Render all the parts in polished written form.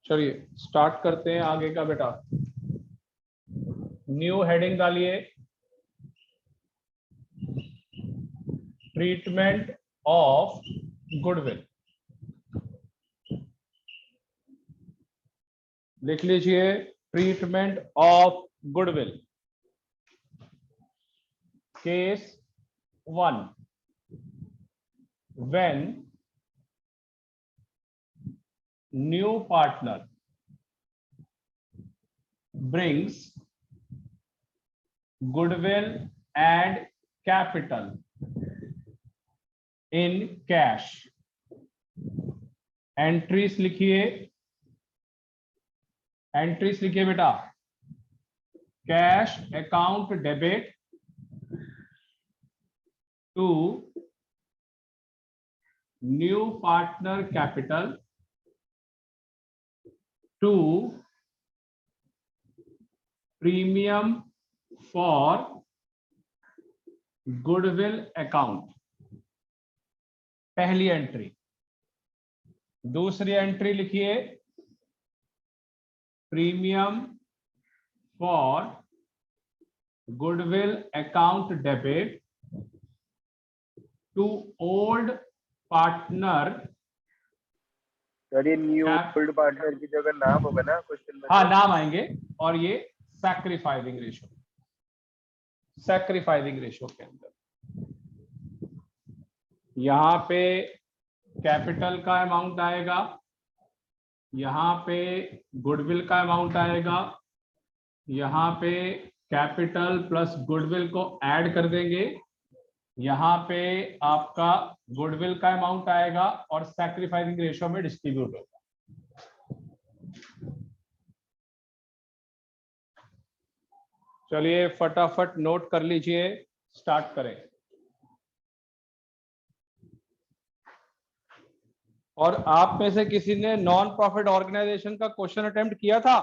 चलिए स्टार्ट करते हैं आगे का बेटा। न्यू हेडिंग डालिए, ट्रीटमेंट ऑफ गुडविल। लिख लीजिए treatment of goodwill. Case 1, when new partner brings goodwill and capital in cash। Entries लिखिए, एंट्रीज लिखिए बेटा। Cash account debit to new partner capital to premium for goodwill account. पहली entry. दूसरी entry लिखिए, premium for goodwill account debit to old partner. Sir ये new old partner की जगह नाम होगा ना क्वेश्चन में? हाँ नाम आएंगे। और ये सैक्रिफाइसिंग रेशो, सैक्रिफाइसिंग रेशो के अंदर यहां पे कैपिटल का अमाउंट आएगा, यहां पे गुडविल का अमाउंट आएगा, यहां पे कैपिटल प्लस गुडविल को ऐड कर देंगे, यहां पे आपका गुडविल का अमाउंट आएगा और सैक्रिफाइसिंग रेशो में डिस्ट्रीब्यूट होगा। चलिए फटाफट नोट कर लीजिए, स्टार्ट करें। और आप में से किसी ने नॉन प्रॉफिट ऑर्गेनाइजेशन का क्वेश्चन अटेम्प्ट किया था?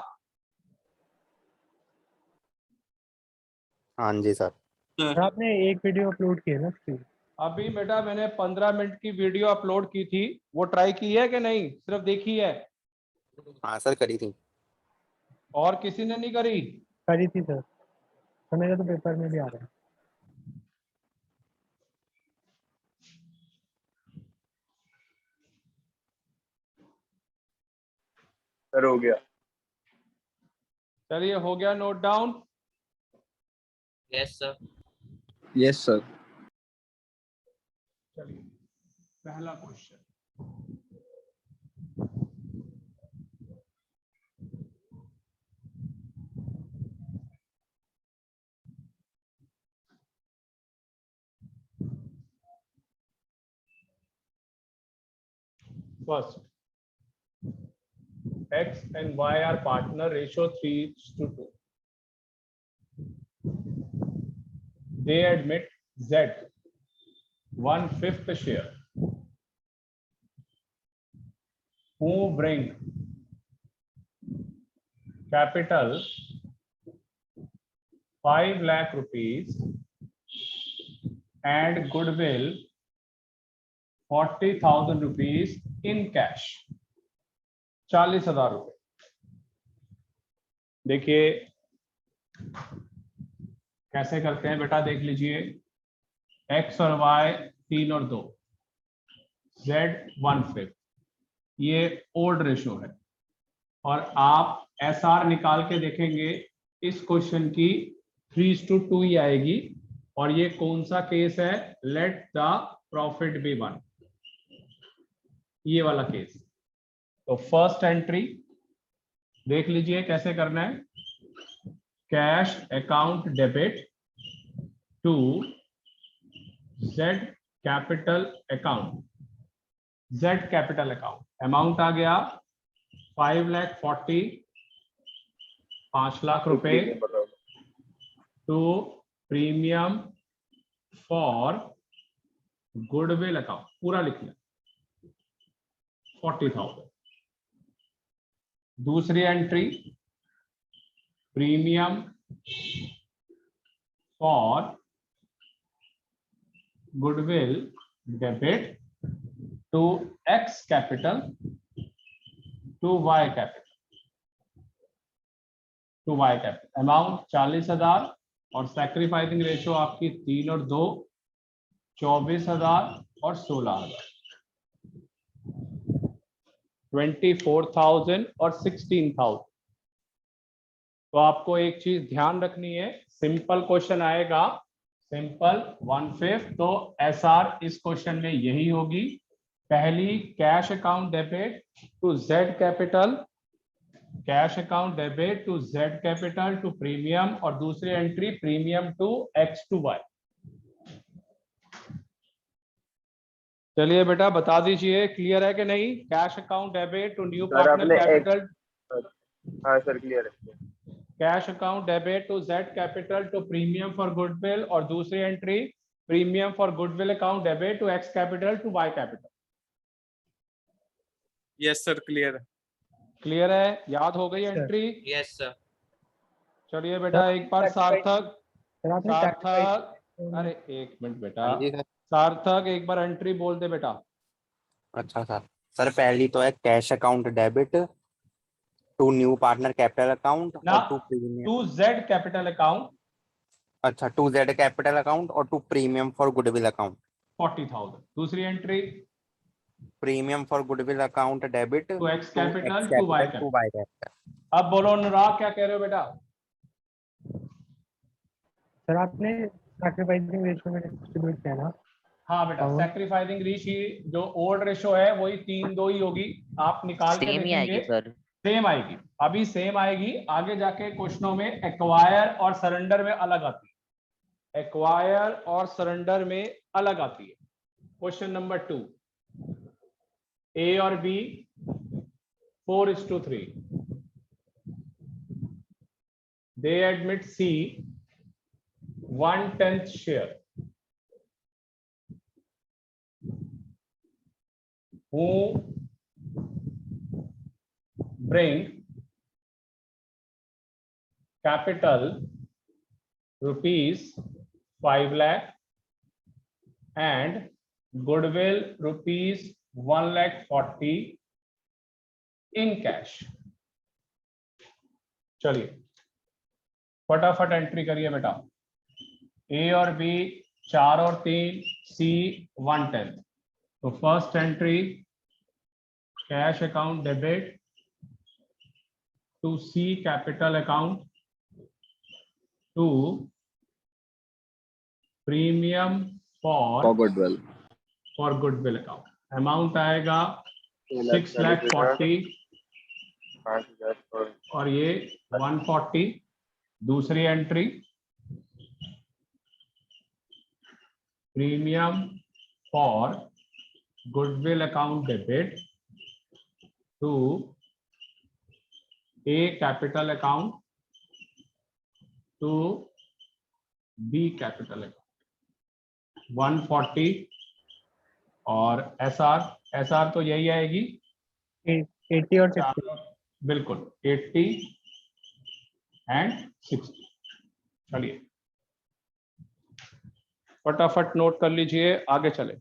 हाँ जी सर। आपने एक वीडियो अपलोड की है ना? अभी बेटा मैंने 15 मिनट की वीडियो अपलोड की थी, वो ट्राई की है कि नहीं? सिर्फ देखी है? हाँ सर करी थी। और किसी ने नहीं करी? करी थी सर, तो मेरे तो पेपर में भी आ रहा है। सर हो गया। चलिए हो गया note down. Yes sir. Yes sir. चलिए पहला question, first, X and Y are partner, ratio 3:2. They admit Z 1/5 share, who bring capital 5 lakh rupees and goodwill 40,000 rupees in cash, 40,000 रुपए। देखिए कैसे करते हैं बेटा, देख लीजिए। X और Y 3 और 2, Z 1/5, ये ओल्ड रेशो है। और आप SR निकाल के देखेंगे, इस क्वेश्चन की 3:2 ही आएगी। और ये कौन सा केस है? लेट द प्रॉफिट बी 1, ये वाला केस। तो फर्स्ट एंट्री देख लीजिए कैसे करना है। Cash account debit to Z capital account, Z capital account. Amount आ गया 5 लाख रुपए to premium for goodwill account, पूरा लिखना 40,000। दूसरी entry, premium for goodwill debit to X capital to Y capital. To Y capital. Amount 40,000 और sacrificing ratio आपकी 3 और 2, 24,000 और 16,000, 24,000 और 16,000। तो आपको एक चीज ध्यान रखनी है, सिंपल क्वेश्चन आएगा, सिंपल 1/5, तो एसआर इस क्वेश्चन में यही होगी। पहली cash account debit to Z capital, cash account debit to Z capital to premium, और दूसरी entry premium to X to Y. चलिए बेटा बता दीजिए, क्लियर है कि नहीं? Cash account debit to new sir partner आपने कैपिटल, हाँ सर क्लियर है। Cash account debit to Z capital to premium for goodwill, और दूसरी entry premium for goodwill account debit to X capital to Y capital. Yes sir clear. Clear है? याद हो गई entry? Yes, sir. चलिए बेटा एक बार सार्थक, सर आपने सार्थक, अरे एक मिनट बेटा, हाँ जी सर। सार्थक एक बार एंट्री बोल दे बेटा। अच्छा सर, सर पहली तो है cash account debit to new partner capital account ना, और to premium, to Z capital account अच्छा टू जेड कैपिटल अकाउंट और to premium for goodwill account, 40,000। दूसरी entry premium for goodwill account debit to X capital to Y to capital. Y capital. अब बोलो अनुराग, क्या कह रहे हो बेटा? सर आपने सैक्रिफाइसिंग रेशियो में डिस्ट्रीब्यूट किया ना? हाँ बेटा, और- सैक्रिफाइसिंग रेशियो जो ओल्ड रेशियो है वही 3-2 ही होगी, आप निकाल के सेम ही आएगी देखेंगे सर। सेम आएगी, अभी सेम आएगी, आगे जाके क्वेश्चनों में एक्वायर और सरेंडर में अलग आती है, एक्वायर और सरेंडर में अलग आती है। क्वेश्चन नंबर 2, ए और B 4:3, they admit C 1/10 share, who bring capital rupees 5 lakh and goodwill rupees 1,40,000 in cash। चलिए फटाफट एंट्री करिए बेटा। ए और बी 4 और 3, सी 1/10। तो first entry cash account debit to C capital account to premium for goodwill, goodwill account. Amount आएगा 6,40,000 5,000 और ये 140। दूसरी entry premium for goodwill account debit to A capital account to B capital account 140। और SR तो यही आएगी 80 और 60। बिल्कुल 80 एंड 60। चलिए फटाफट नोट कर लीजिए, आगे चले।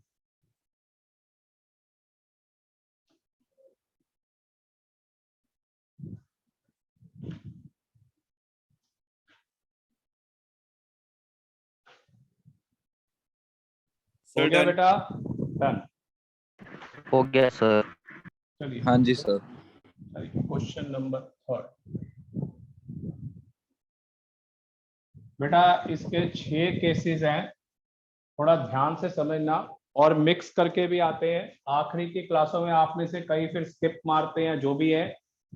हो गया बेटा? डन। हो गया सर। चलिए हाँ जी सर। क्वेश्चन नंबर 3 बेटा, इसके 6 केसेस हैं, थोड़ा ध्यान से समझना, और मिक्स करके भी आते हैं। आखिरी की क्लासों में आप में से कई फिर स्किप मारते हैं, जो भी है।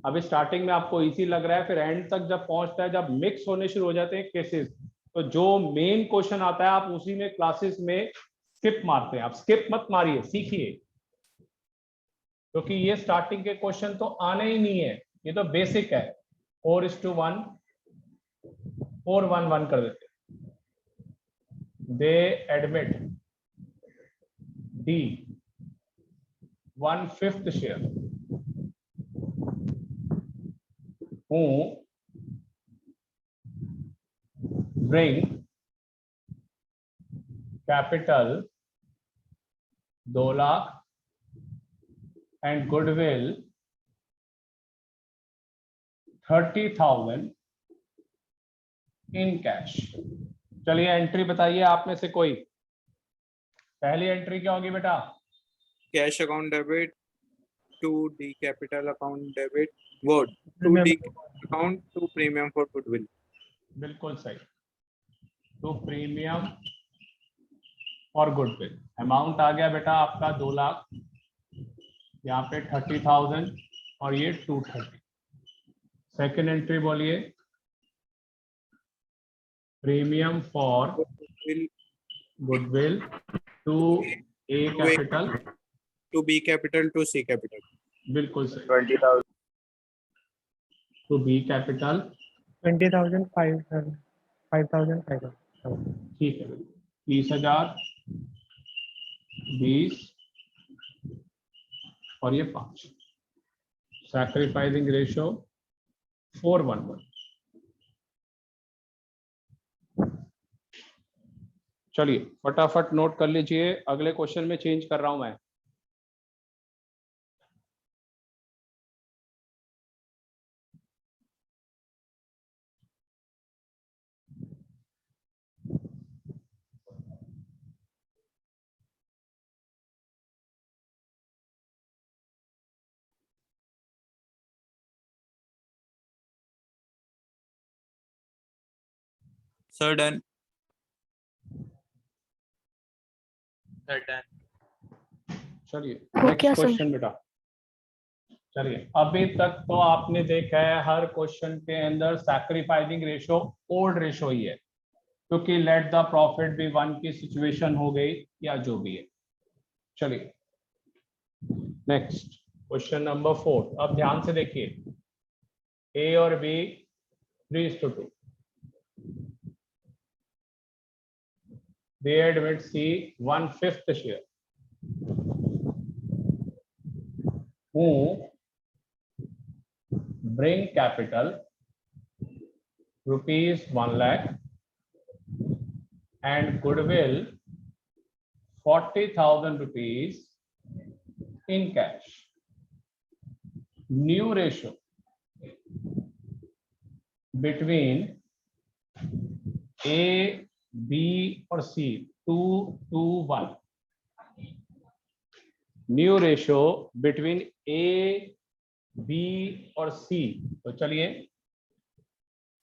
अभी स्टार्टिंग में आपको इजी लग रहा है, फिर एंड तक जब पहुंचता है, जब मिक्स होने शुरू हो जाते हैं केसेस, तो जो मेन क्वेश्चन आता है आप उसी में क्लासेस में स्किप मारते हैं। आप स्किप मत मारिए, सीखिए, क्योंकि ये स्टार्टिंग के क्वेश्चन तो आने ही नहीं है, ये तो बेसिक है। 4:1, 4-1-1 कर देते। दे admit D 1/5 share who bring capital 2 lakh and goodwill 30,000 in cash. चलिए एंट्री बताइए आप में से कोई, पहली एंट्री क्या होगी बेटा? Cash account debit to D capital account debit वो to Premium. D account to premium for goodwill. बिल्कुल सही, तो प्रीमियम और गुडविल। अमाउंट आ गया बेटा आपका 2 लाख, यहाँ पे 30,000 और ये 230। सेकेंड एंट्री बोलिए, premium for goodwill to A capital to B capital to C capital. बिल्कुल सही, 20,000 टू बी कैपिटल 20,000 5,500 ठीक है, 30,000 20 और ये 5। Sacrificing ratio 4:1। चलिए फटाफट नोट कर लीजिए, अगले क्वेश्चन में चेंज कर रहा हूं मैं। Sir done. चलिए हो नेक्स्ट गया सर। क्वेश्चन बेटा। चलिए अभी तक तो आपने देखा है हर क्वेश्चन के अंदर सैक्रिफाइसिंग रेशियो ओल्ड रेशियो ही है, क्योंकि लेट द प्रॉफिट बी 1 की सिचुएशन हो गई या जो भी है। चलिए नेक्स्ट क्वेश्चन नंबर 4। अब ध्यान से देखिए, ए और B 3:2, they admit C 1/5 share, who bring capital rupees 1 lakh and goodwill 40,000 rupees in cash. New ratio between A, B और C 2:1। न्यू रेशियो बिटवीन ए, बी और सी। तो चलिए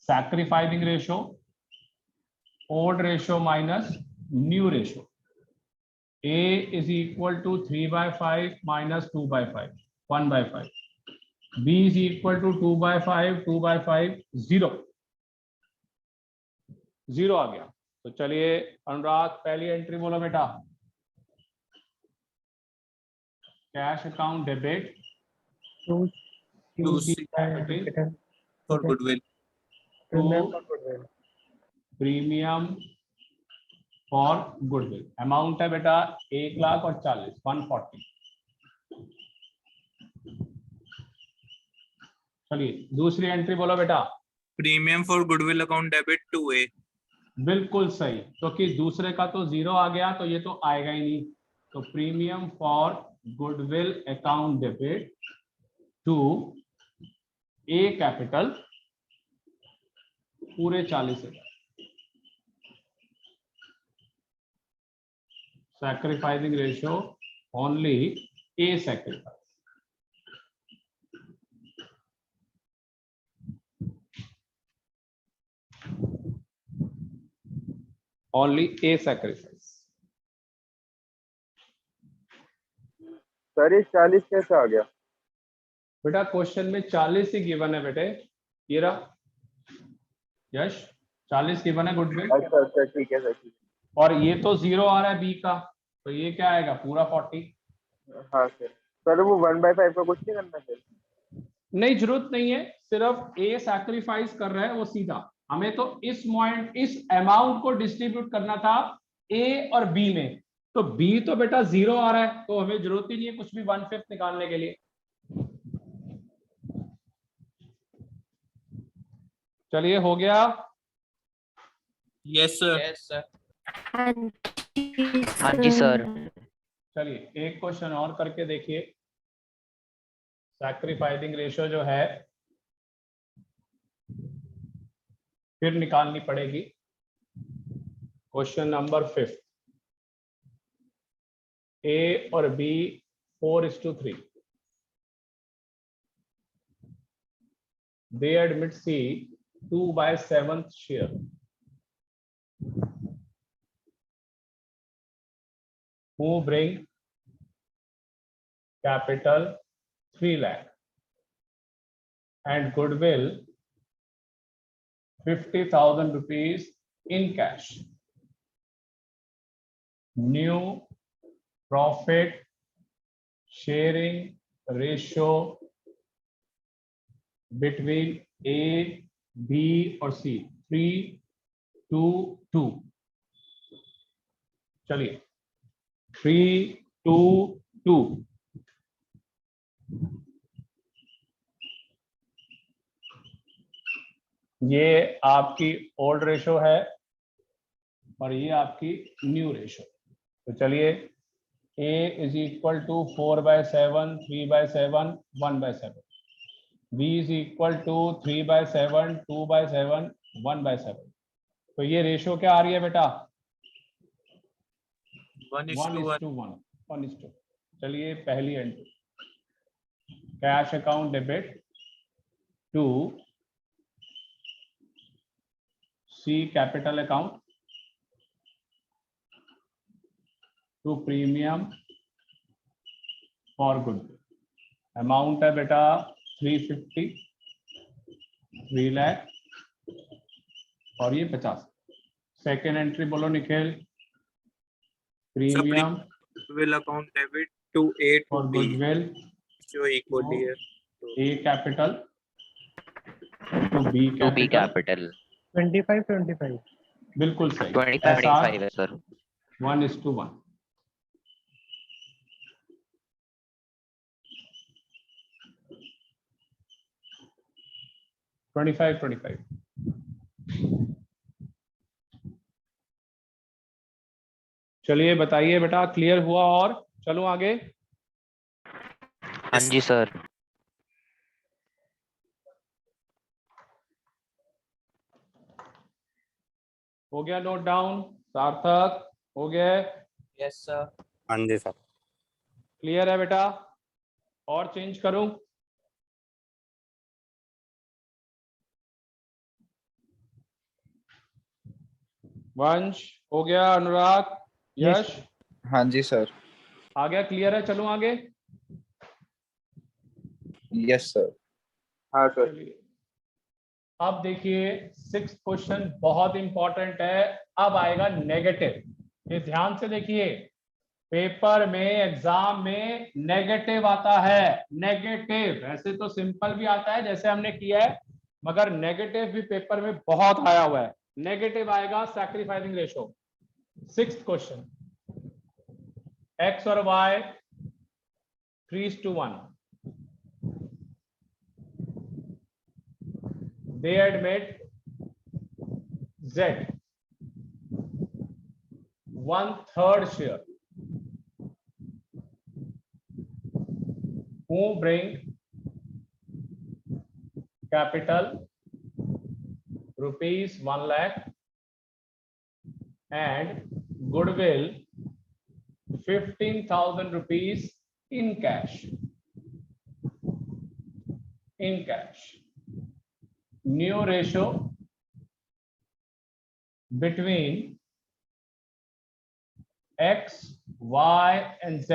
sacrificing ratio old ratio minus new ratio. A is equal to 3/5 minus 2/5 1/5। B is equal to 2/5 2/5 0 0 आ गया। तो चलिए अनुराग पहली entry बोलो बेटा। Cash account debit to to C C capital capital for goodwill premium to for goodwill. Premium for goodwill. Amount है बेटा 1,40,000 140। चलिए दूसरी एंट्री बोलो बेटा। Premium for goodwill account debit to A. बिल्कुल सही, क्योंकि दूसरे का तो 0 आ गया तो ये तो आएगा ही नहीं। तो premium for goodwill account debit to A capital पूरे 40,000। Sacrificing ratio only A sacrifice. Only A sacrifice. Sir ये 40 कैसे आ गया? बेटा क्वेश्चन में 40 ही गिवन है बेटे, ये रहा यश 40 गिवन है गुडविल, अच्छा अच्छा ठीक है सर ठीक और ये तो 0 आ रहा है बी का, तो ये क्या आएगा पूरा 40। है। हाँ सर वो 1/5 का कुछ नहीं करना सर? नहीं जरूरत नहीं है, सिर्फ ए सैक्रिफाइस कर रहा है वो सीधा। हमें तो इस अमाउंट को डिस्ट्रीब्यूट करना था ए और बी में, तो बी तो बेटा 0 आ रहा है, तो हमें जरूरत ही नहीं है कुछ भी 1/5 निकालने के लिए। चलिए हो गया। Yes sir. हाँ जी सर। चलिए एक क्वेश्चन और करके देखिए। सैक्रिफाइसिंग रेशियो जो है फिर निकालनी पड़ेगी। क्वेश्चन नंबर 5, ए और B 4:3, they admit C 2/7 share. Who bring capital 3 lakh and goodwill 50,000 rupees in cash. New profit sharing ratio between A, B और C 3:2. चलिए 3:2. ये आपकी ओल्ड रेशो है और ये आपकी न्यू रेशो। तो चलिए A is equal to 4/7, 3/7, 1/7. B is equal to 3/7, 2/7, 1/7. तो ये रेशो क्या आ रही है बेटा? 1:1. 1:1. चलिए पहली entry, cash account debit to C capital account to premium for good. Amount है बेटा 350, 3 लाख और ये 50। सेकेंड एंट्री बोलो Nikhil. Premium Will account debit to A to और B गुडविल जो equally है A capital to B to B capital. Capital 25-25 बिल्कुल सही। 25 है सर। 1:1। चलिए बताइए बेटा, क्लियर हुआ? और चलो आगे। हाँ जी सर। हो गया नोट डाउन? सार्थक हो गया? yes sir हाँ जी सर। क्लियर है बेटा? और चेंज करूं? वंश हो गया? अनुराग, यश हाँ जी सर। आ गया? क्लियर है? चलो आगे। Yes sir. हाँ सर। चलिए अब देखिए 6th क्वेश्चन बहुत इंपॉर्टेंट है। अब आएगा नेगेटिव। ये ध्यान से देखिए, पेपर में एग्जाम में नेगेटिव आता है। नेगेटिव ऐसे तो सिंपल भी आता है जैसे हमने किया है, मगर नेगेटिव भी पेपर में बहुत आया हुआ है। नेगेटिव आएगा sacrificing ratio. 6th question, x और y 3:1, they admit Z 1/3 share. Who bring capital rupees 1 lakh and goodwill 15,000 rupees in cash. In cash. New ratio between X, Y and Z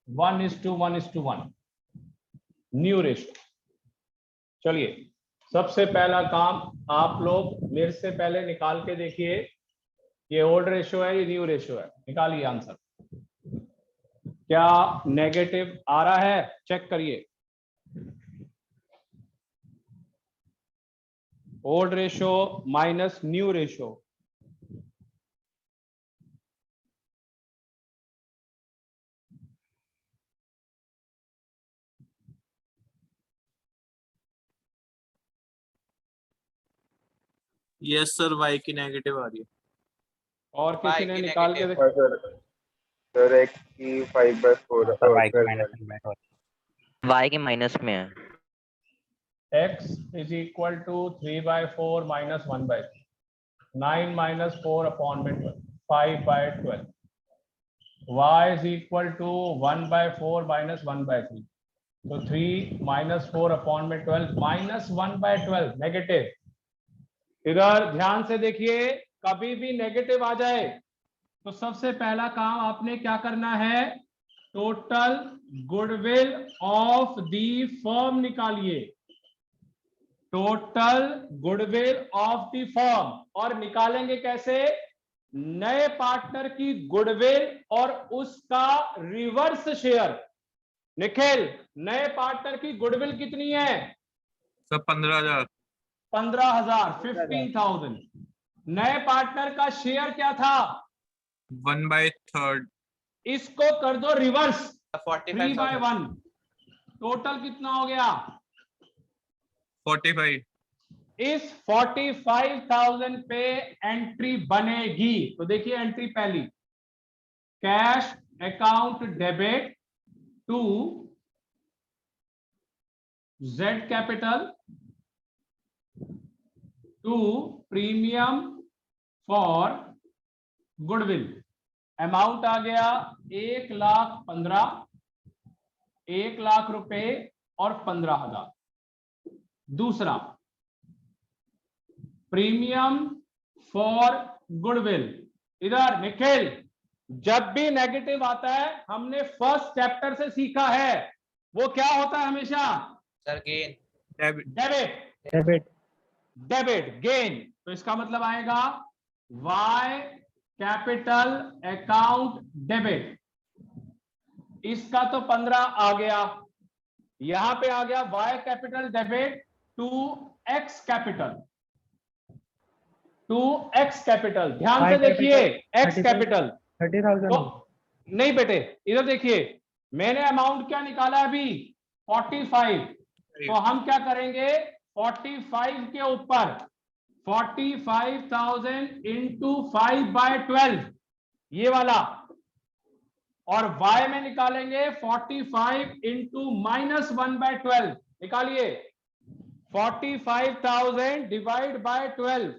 1:1:1. New ratio. चलिए सबसे पहला काम आप लोग मेरे से पहले निकाल के देखिए, ये ओल्ड रेशो है, ये न्यू रेशो है। निकालिए आंसर। क्या नेगेटिव आ रहा है? चेक करिए। Old ratio minus new ratio. yes sir y की नेगेटिव आ रही है और किसी ने निकाल के हाँ सर। सर x की 5/4 सर y की माइनस में बैठो। y के माइनस में है। x is equal to 3/4 minus 1/3। 9 minus 4 upon में 12, 5 by 12. Y is equal to 1 by 4 minus 1 by 3. तो 3 minus 4 upon में 12 minus 1 by 12 नेगेटिव. इधर ध्यान से देखिए, कभी भी नेगेटिव आ जाए तो सबसे पहला काम आपने क्या करना है, total goodwill of the firm निकालिए. Total goodwill of the firm. और निकालेंगे कैसे, नए पार्टनर की गुडविल और उसका रिवर्स शेयर. निखिल, नए पार्टनर की गुडविल कितनी है? सर 15,000. 15,000, 15,000. नए पार्टनर का शेयर क्या था? 1/3. इसको कर दो रिवर्स, 45,000. 3/1. टोटल कितना हो गया? 45. इस 45,000 पे एंट्री बनेगी. तो देखिए एंट्री पहली, cash account debit to Z capital to premium for goodwill. Amount आ गया 1,15,000, 1,00,000 रुपए और 15,000. दूसरा, प्रीमियम फॉर गुडविल. इधर निखिल, जब भी नेगेटिव आता है, हमने फर्स्ट चैप्टर से सीखा है, वो क्या होता है हमेशा? Sir gain. Debit. Debit debit gain. तो इसका मतलब आएगा वाई कैपिटल अकाउंट डेबिट. इसका तो 15 आ गया, यहां पे आ गया Y capital debit to X capital. To X capital. ध्यान से Y देखिए, capital, एक्स कैपिटल 30,000 तो नहीं बेटे, इधर देखिए, मैंने अमाउंट क्या निकाला अभी? 45. तो हम क्या करेंगे, 45 के ऊपर 45,000 इंटू 5/12, ये वाला. और y में निकालेंगे 45 इंटू -1/12. निकालिए, 45,000 डिवाइड बाय 12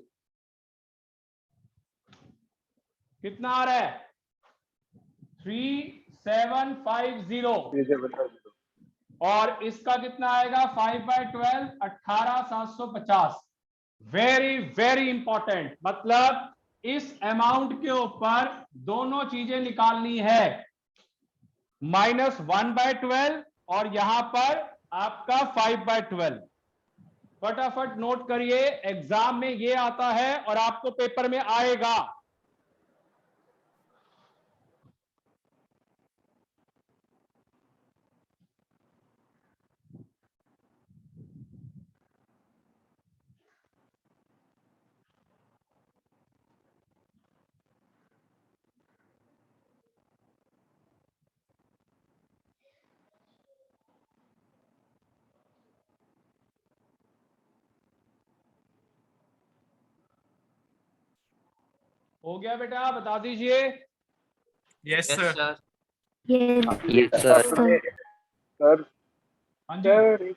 कितना आ रहा है? 3750. और इसका कितना आएगा? 5/12, 18,750. Very very important. मतलब इस अमाउंट के ऊपर दोनों चीजें निकालनी है, -1/12 और यहां पर आपका 5/12. फटाफट नोट करिए, एग्जाम में ये आता है और आपको पेपर में आएगा. हो गया बेटा, बता दीजिए. Yes sir. Yes sir. Sir हाँ जी.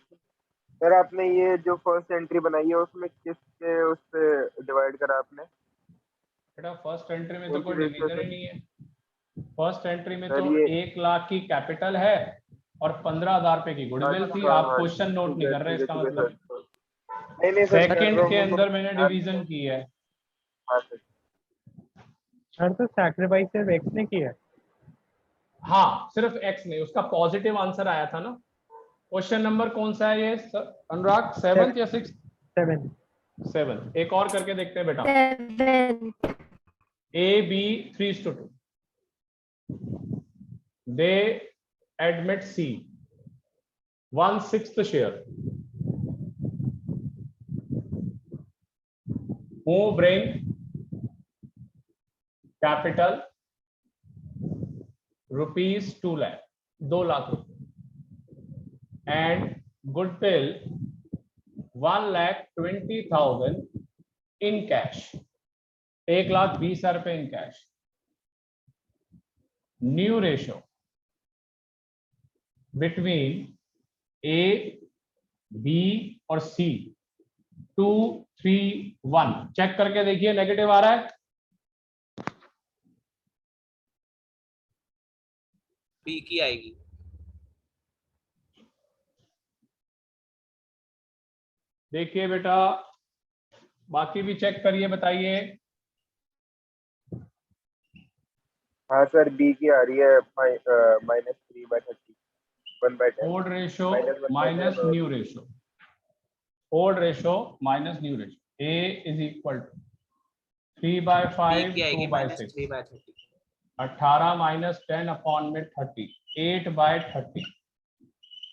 सर आपने ये जो फर्स्ट एंट्री बनाई है उसमें किसके उससे डिवाइड करा आपने? बेटा फर्स्ट एंट्री में तो कोई Motivation डिवीजन ही नहीं है. फर्स्ट एंट्री में सर तो ये 1,00,000 की कैपिटल है और 15,000 रुपए की गुडविल थी. आप क्वेश्चन नोट नहीं कर रहे, इसका मतलब नहीं सर, सेकंड के अंदर मैंने डिवीजन की है. हाँ सर. सर तो सैक्रिफाइस सिर्फ एक्स ने किया है. हाँ, सिर्फ एक्स नहीं, उसका पॉजिटिव आंसर आया था ना. क्वेश्चन नंबर कौन सा है ये अनुराग? 7th या 6th? 7. 7. एक और करके देखते हैं बेटा. A, B 3:2. They admit C 1/6 share. Who bring capital rupees 2 lakh, 2 lakh रुपए, and goodwill 1,20,000 in cash. 1,20,000 रुपए in cash. New ratio between A, B और C 231 चेक करके देखिए नेगेटिव आ रहा है। बी की आएगी। देखिए बेटा बाकी भी चेक करिए, बताइए। हाँ सर, बी की आ रही है -3/30 1/10 ओल्ड रेशो -1/10 माइनस और new ratio, old ratio minus new ratio, A is equal to 3/5 की आएगी 2/6, -3/30। 18 माइनस 10 अपॉन में 30, 8/30,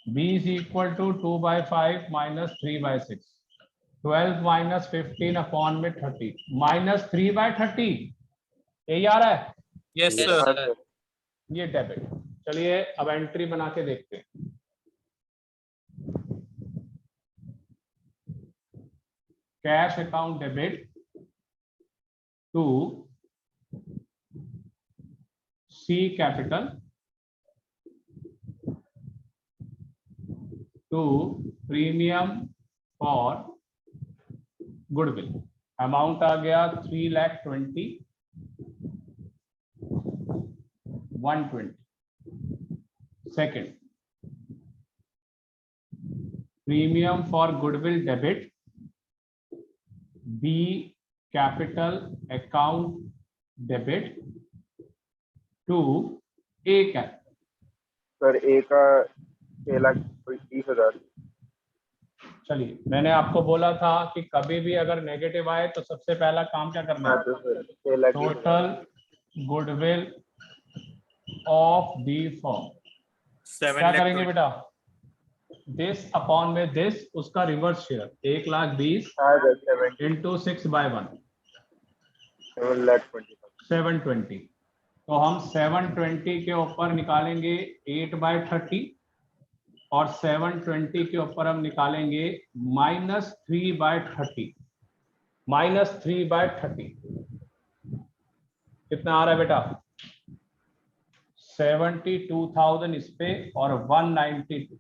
b is equal to 2/5 minus 3/6, 12 minus 15 upon में 30 माइनस 3/30, यही आ रहा है। यस हाँ सर। सर। ये डेबिट। चलिए अब एंट्री बना के देखते हैं। Cash account debit to C capital to premium for goodwill, amount आ गया 3,20,120। Second, premium for goodwill debit B capital account debit to A capital. Sir A का 6,20,000। चलिए मैंने आपको बोला था कि कभी भी अगर नेगेटिव आए तो सबसे पहला काम क्या करना हाँ है, तो sir 6,20,000। Total goodwill of the firm. 7 क्या लाख करेंगे बेटा, दिस अपॉन में दिस, उसका रिवर्स शेयर 1,20,000 हाँ सर 70 इंटू 6/1 7,20,000। 720। तो हम 720 के ऊपर निकालेंगे 8/30 और 720 के ऊपर हम निकालेंगे -3/30, -3/30 कितना आ रहा है बेटा, 72,000 इस पे और 192।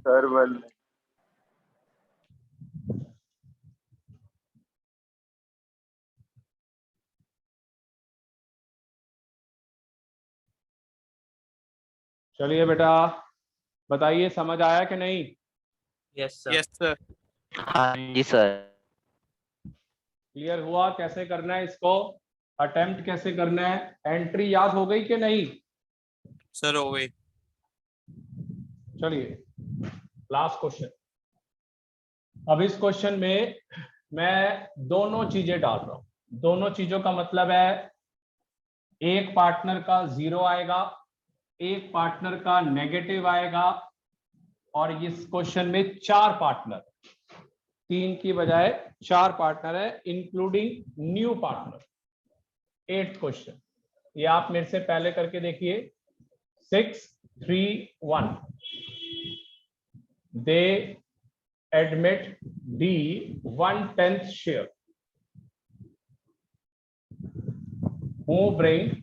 सर 1 चलिए बेटा बताइए समझ आया कि नहीं। Yes sir. हाँ जी सर। क्लियर हुआ कैसे करना है इसको, अटेम्प्ट कैसे करना है, एंट्री याद हो गई कि नहीं। सर हो गई। चलिए लास्ट क्वेश्चन। अब इस क्वेश्चन में मैं दोनों चीजें डाल रहा हूं। दोनों चीजों का मतलब है एक पार्टनर का 0 आएगा, एक पार्टनर का नेगेटिव आएगा, और इस क्वेश्चन में 4 पार्टनर, 3 की बजाय 4 पार्टनर है including new partner. 8th question, ये आप मेरे से पहले करके देखिए। 631 दे admit D 1/10 share who bring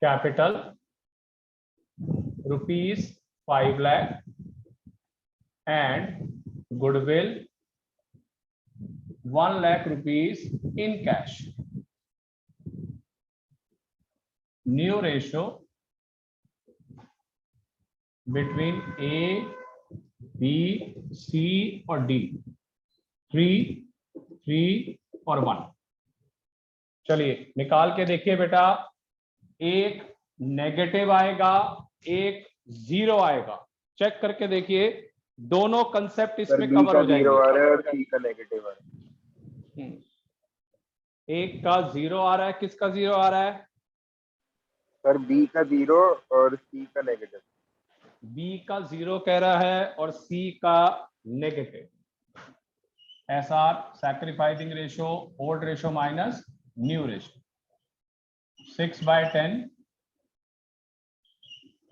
capital rupees 5 lakh and goodwill 1 lakh rupees in cash. New ratio between A, B, C और D 3, 3 और 1। चलिए निकाल के देखिए बेटा, एक नेगेटिव आएगा, एक 0 आएगा। चेक करके देखिए दोनों कंसेप्ट सर इसमें बी कवर का हो 0 आ जाएंगे। रहा है और सी का नेगेटिव आ रहा है। एक का 0 आ रहा है, किसका 0 आ रहा है, सर बी का 0 और सी का नेगेटिव। बी का 0 कह रहा है और सी का negative. SR sacrificing ratio, old ratio minus new ratio, 6/10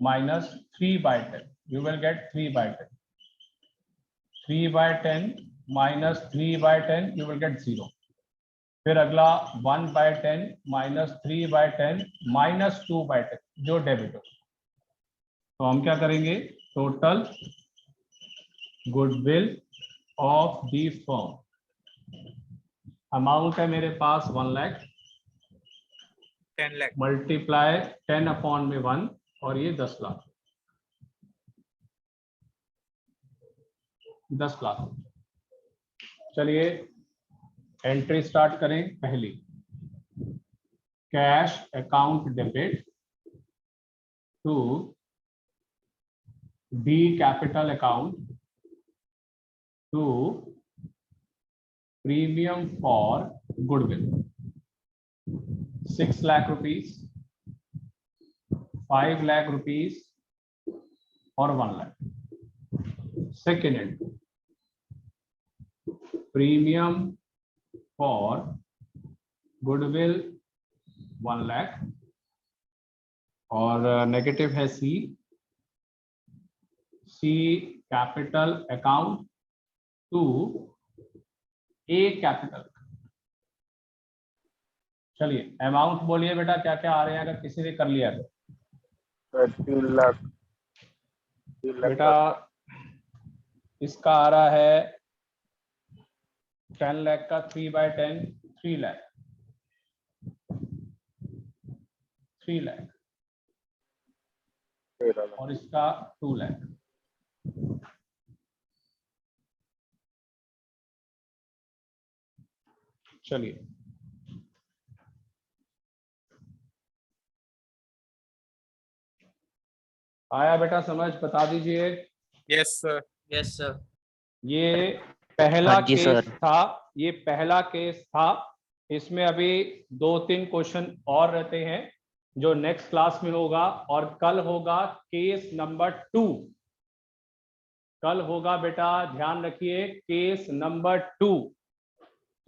minus 3/10, you will get 3/10. 3/10 minus 3/10, you will get 0. फिर अगला 1/10 minus 3/10 minus 2/10 जो डेबिट हो। तो हम क्या करेंगे, total goodwill of the firm, amount है मेरे पास 1 लाख, 10 lakh. मल्टीप्लाई 10/1 और ये 10 लाख, 10 लाख। चलिए एंट्री स्टार्ट करें। पहली, cash account debit to D capital account to premium for goodwill 6 lakh rupees, 5 lakh rupees और 1 lakh. Second entry, premium for goodwill 1 lakh और नेगेटिव है C capital account to A capital. चलिए अमाउंट बोलिए बेटा, क्या क्या आ रहे हैं, अगर किसी ने कर लिया तो। सर 3 लाख बेटा इसका आ रहा है 10 लाख का 3/10 3 लाख, 3 लाख और इसका 2 लाख। चलिए आया बेटा समझ, बता दीजिए। Yes, sir. Yes sir. ये पहला हाँ जी, केस सर। था, ये पहला केस था। इसमें अभी 2-3 क्वेश्चन और रहते हैं जो नेक्स्ट क्लास में होगा, और कल होगा केस नंबर 2। कल होगा बेटा, ध्यान रखिए, केस नंबर 2।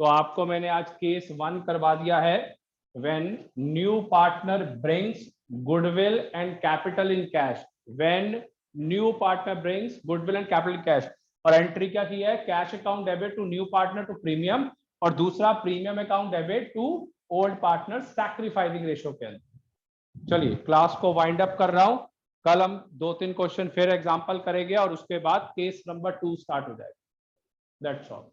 तो आपको मैंने आज केस 1 करवा दिया है। When new partner brings goodwill and capital in cash, when new partner brings goodwill and capital in cash, और एंट्री क्या की है, cash account debit to new partner to premium, और दूसरा premium account debit to old partner sacrificing ratio के अंदर। चलिए class को वाइंड अप कर रहा हूं। कल हम 2-3 क्वेश्चन फिर एग्जांपल करेंगे और उसके बाद केस नंबर 2 स्टार्ट हो जाएगा। That's all.